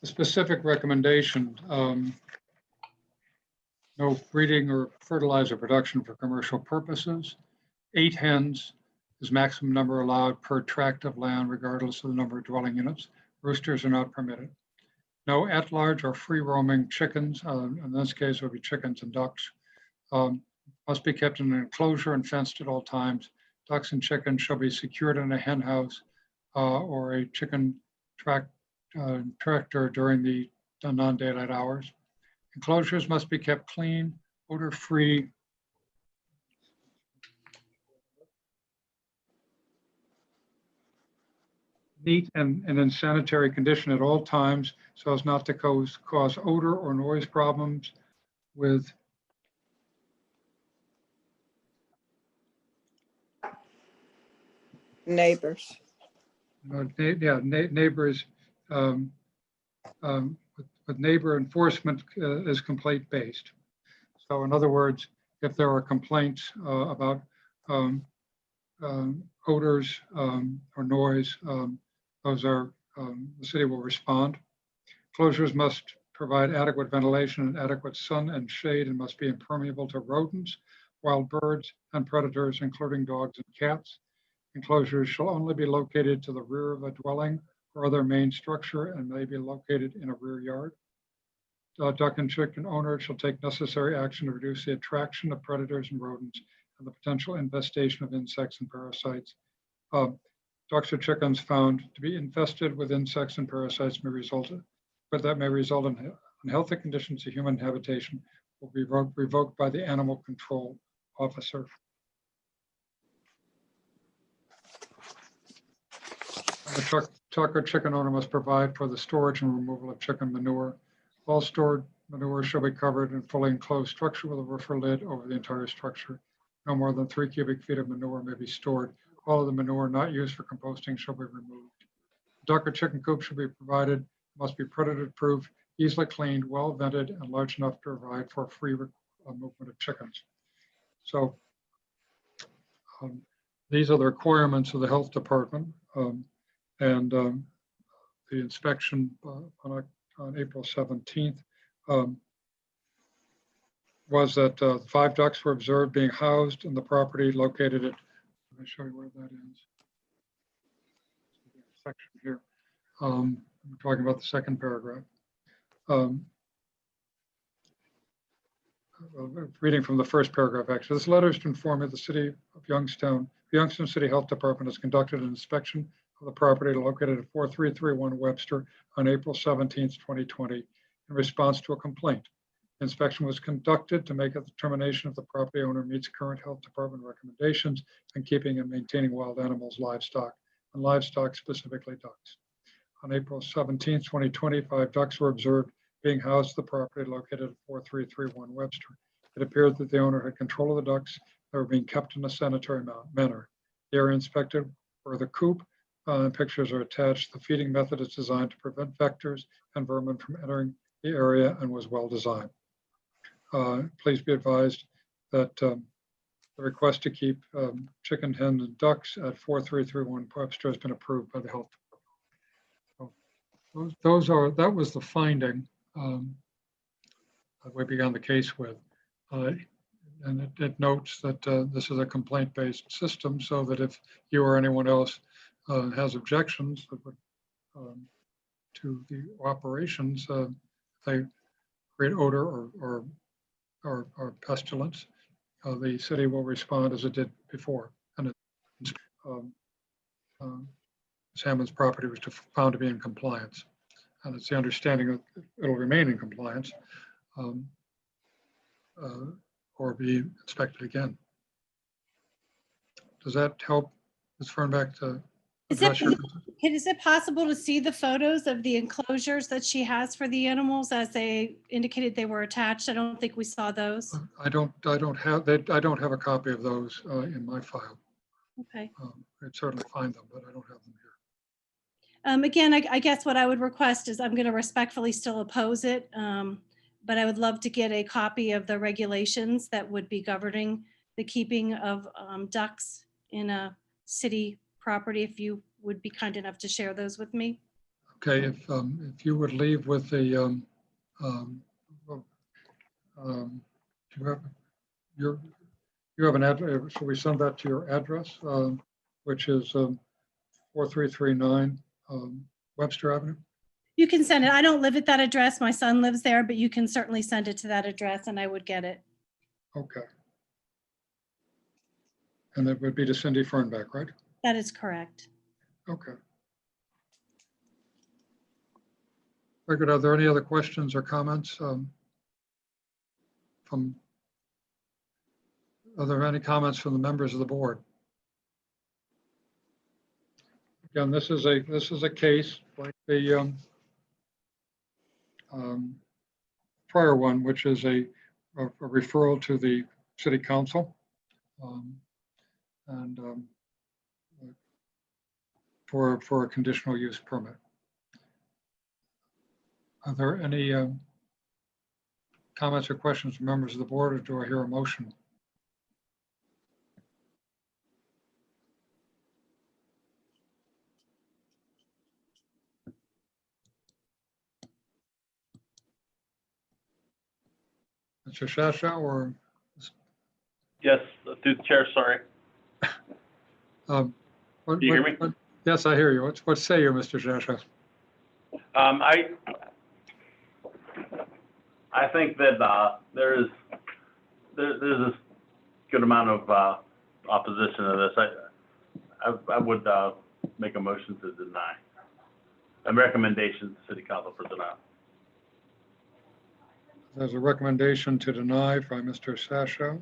A: The specific recommendation, no breeding or fertilizer production for commercial purposes. 8 hens is maximum number allowed per tract of land, regardless of the number of dwelling units. Roosters are not permitted. No at-large or free-roaming chickens, in this case it would be chickens and ducks, must be kept in an enclosure and fenced at all times. Ducks and chickens shall be secured in a hen house or a chicken tractor during the non-daylight hours. Enclosures must be kept clean, odor-free, neat and in sanitary condition at all times, so as not to cause odor or noise problems with
J: Neighbors.
A: neighbors. With neighbor enforcement is complaint based. So in other words, if there are complaints about odors or noise, those are, the city will respond. Closures must provide adequate ventilation and adequate sun and shade and must be impermeable to rodents, wild birds, and predators, including dogs and cats. Enclosures shall only be located to the rear of a dwelling or other main structure and may be located in a rear yard. Duck and chicken owners shall take necessary action to reduce the attraction of predators and rodents and the potential infestation of insects and parasites. Ducks or chickens found to be infested with insects and parasites may result in unhealthy conditions of human habitation will be revoked by the animal control officer. The duck or chicken owner must provide for the storage and removal of chicken manure. All stored manure shall be covered in fully enclosed structure with a roofer lid over the entire structure. No more than 3 cubic feet of manure may be stored. All of the manure not used for composting shall be removed. Duck or chicken coop should be provided, must be predator proof, easily cleaned, well vented, and large enough to provide for free movement of chickens. So these are the requirements of the health department. And the inspection on April 17th was that 5 ducks were observed being housed in the property located at, let me show you where that is. Section here. I'm talking about the second paragraph. reading from the first paragraph, actually. This letter is to inform you the city of Youngstown, the Youngstown City Health Department has conducted an inspection of the property located at 4331 Webster on April 17th, 2020, in response to a complaint. The inspection was conducted to make a determination if the property owner meets current health department recommendations in keeping and maintaining wild animals, livestock, and livestock, specifically ducks. On April 17th, 2020, 5 ducks were observed being housed at the property located at 4331 Webster. It appeared that the owner had control of the ducks that were being kept in a sanitary manner. The area inspected were the coop. Pictures are attached. The feeding method is designed to prevent vectors and vermin from entering the area and was well designed. Please be advised that the request to keep chicken, hen, and ducks at 4331 Webster has been approved by the health department. So that was the finding that we began the case with. And it notes that this is a complaint-based system, so that if you or anyone else has objections that would, to the operations, they create odor or pestilence, the city will respond as it did before. And Salmon's property was found to be in compliance. And it's the understanding that it'll remain in compliance or be inspected again. Does that help, Ms. Fernbeck, to address your?
P: Is it possible to see the photos of the enclosures that she has for the animals as they indicated they were attached? I don't think we saw those.
A: I don't have a copy of those in my file.
P: Okay.
A: I'd certainly find them, but I don't have them here.
P: Again, I guess what I would request is I'm going to respectfully still oppose it, but I would love to get a copy of the regulations that would be governing the keeping of ducks in a city property, if you would be kind enough to share those with me.
A: Okay, if you would leave with the you have an address. Shall we send that to your address, which is 4339 Webster Avenue?
P: You can send it. I don't live at that address. My son lives there, but you can certainly send it to that address and I would get it.
A: Okay. And that would be to Cindy Fernbeck, right?
P: That is correct.
A: Okay. Very good. Are there any other questions or comments are there any comments from the members of the board? Again, this is a case like the prior one, which is a referral to the city council and for a conditional use permit. Are there any comments or questions from members of the board, or do I hear a motion? Mr. Shasha or?
G: Yes, through the chair, sorry. Do you hear me?
A: Yes, I hear you. What say you, Mr. Shasha?
G: I think that there's a good amount of opposition to this. I would make a motion to deny. A recommendation to City Council for denial.
A: There's a recommendation to deny by Mr. Sasho.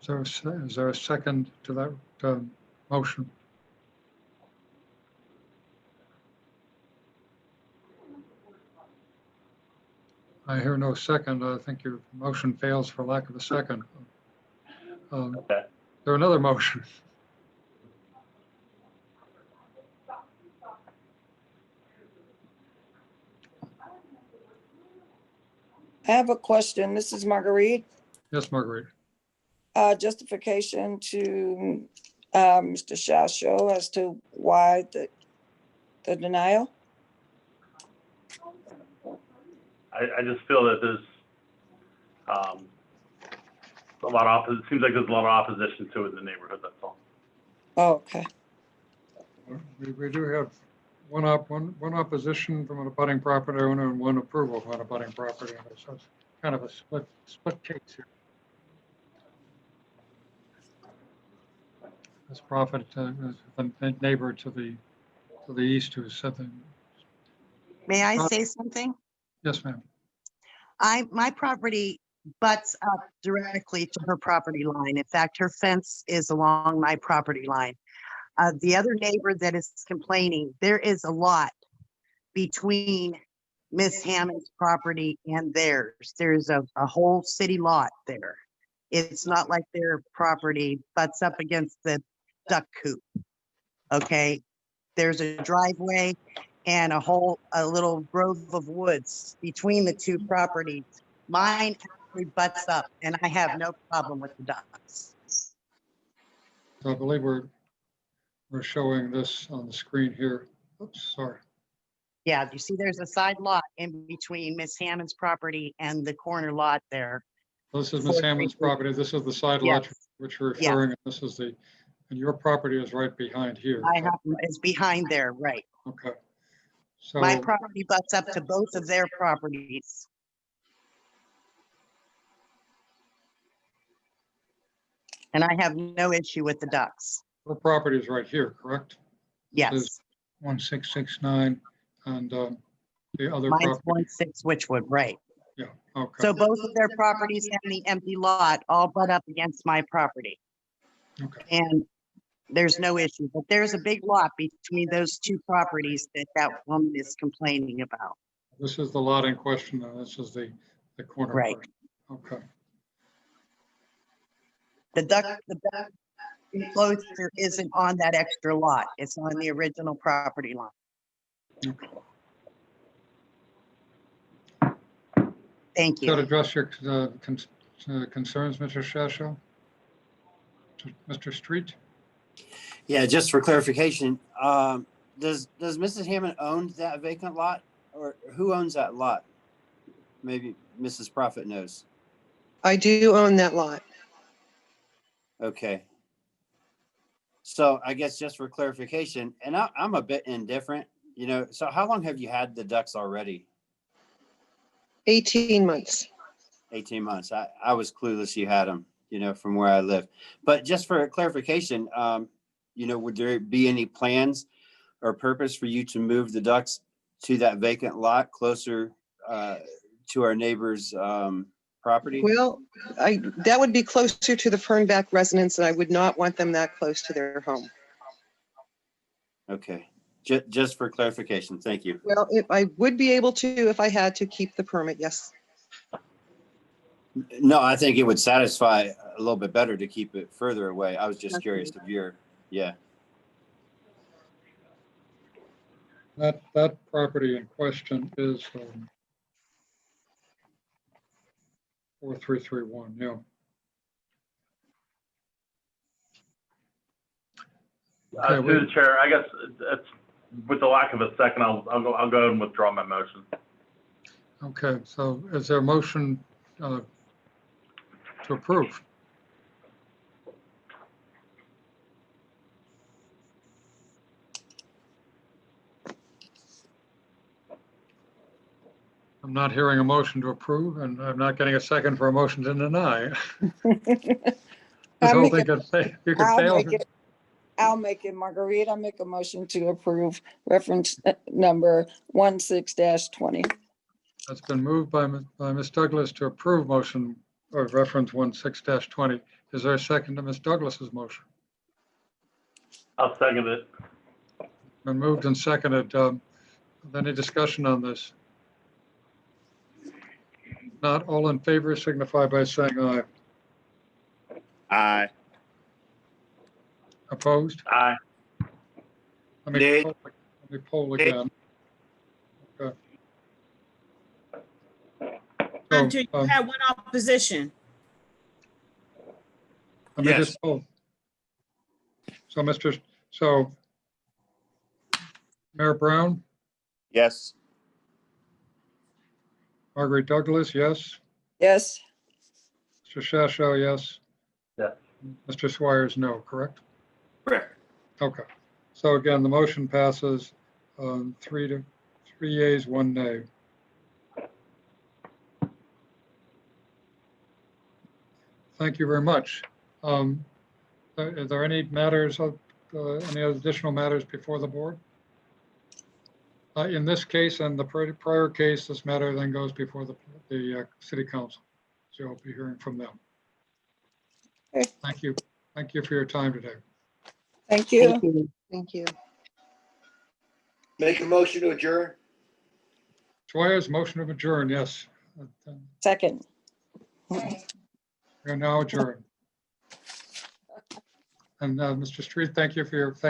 A: Is there a second to that motion? I hear no second. I think your motion fails for lack of a second.
G: Okay.
A: There another motion.
J: I have a question. This is Marguerite.
A: Yes, Marguerite.
J: Justification to Mr. Shasho as to why the denial.
G: I just feel that there's a lot of it seems like there's a lot of opposition to it in the neighborhood. That's all.
J: Oh, okay.
A: We do have one opposition from an abutting property owner and one approval from an abutting property owner. So it's kind of a split case here. This prophet is the neighbor to the east who said that.
O: May I say something?
A: Yes, ma'am.
O: My property butts up directly to her property line. In fact, her fence is along my property line. The other neighbor that is complaining, there is a lot between Miss Hammond's property and theirs. There's a whole city lot there. It's not like their property butts up against the duck coop. Okay, there's a driveway and a little grove of woods between the two properties. Mine actually butts up, and I have no problem with the ducks.
A: So I believe we're showing this on the screen here. Oops, sorry.
O: Yeah, you see there's a side lot in between Miss Hammond's property and the corner lot there.
A: This is Miss Hammond's property. This is the side lot
O: Yes.
A: which you're referring, and this is and your property is right behind here.
O: It's behind there, right.
A: Okay. So
O: My property butts up to both of their properties. And I have no issue with the ducks.
A: her property is right here, correct?
O: Yes.
A: This is 1669 and the other
O: Mine's
A: property.
O: 16 Witchwood, right.
A: Yeah, okay.
O: So both of their properties and the empty lot all butt up against my property.
A: Okay.
O: And there's no issue, but there's a big lot between those two properties that woman is complaining about.
A: This is the lot in question, and this is the corner.
O: Right.
A: part. Okay.
O: The duck enclosure isn't on that extra lot. It's on the original property line.
A: Okay.
O: Thank
A: Does that
O: you.
A: address your concerns, Mr. Shasho? Mr. Street?
L: Yeah, just for clarification, does Mrs. Hammond own that vacant lot, or who owns that lot? Maybe Mrs. Prophet knows.
B: I do own that lot.
L: Okay. So I guess just for clarification, and I'm a bit indifferent, so how long have you had the ducks already?
B: 18 months.
L: 18 months. I was clueless you had them, from where I live. But just for clarification, would there be any plans or purpose for you to move the ducks to that vacant lot closer to our neighbor's property?
B: Well, that would be closer to the Fernback residents, and I would not want them that close to their home.
L: Okay. Just for clarification. Thank you.
B: Well, if I would be able to, if I had to keep the permit, yes.
L: No, I think it would satisfy a little bit better to keep it further away. I was just curious of yeah.
A: That property in question is 4331, yeah. Okay,
G: Through the chair, I guess it's, with the lack of a second, I'll go ahead and withdraw my motion.
A: Okay, so is there a motion to approve? I'm not hearing a motion to approve, and I'm not getting a second for a motion to deny. This whole thing could fail.
J: I'll make it, Marguerite. I'll make a motion to approve reference number 16-20.
A: It's been moved by Ms. Douglas to approve motion or reference 16-20. Is there a second to Ms. Douglas's motion?
G: I'll second it.
A: Been moved and seconded. Any discussion on this? Not all in favor signify by saying aye.
K: Aye.
A: Opposed?
G: Aye.
A: Let me poll again. Okay.
F: Hunter, you had one opposition.
A: Let me just poll. So Mayor Brown,
K: Yes.
A: Marguerite Douglas, yes.
J: Yes.
A: Mr. Shasho, yes.
G: Yes.
A: Mr. Swires, no, correct?
I: Correct.
A: Okay. So again, the motion passes Three yeas, 1 nay. Thank you very much. Are there any matters of, any additional matters before the board? In this case and the prior case, this matter then goes before the city council. So you'll be hearing from them.
C: Okay.
A: Thank you. Thank you for your time today.
C: Thank you.
B: Thank you.
I: Make a motion to adjourn.
A: Swires, motion of adjourn, yes.
J: Second.
A: We are now adjourned. And Mr. Street, thank you for your.